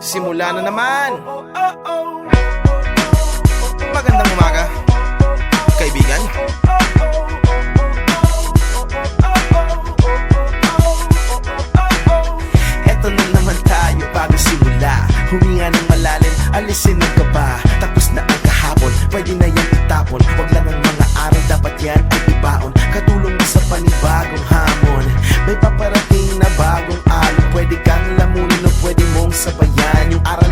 Simula na naman. Magandang umaga, kaibigan. Eto na naman tayo bago simula. Huminga ng malalim, alisin ang kaba. Tapos na ang kahapon, pwede na yan itapon. Wag lang ang mga araw, dapat yan ay ibaon. Katulong mo sa panibagong hamon. May paparating na bagong alon. Pwede kang lamunin o pwede mong sabayan. Yung aral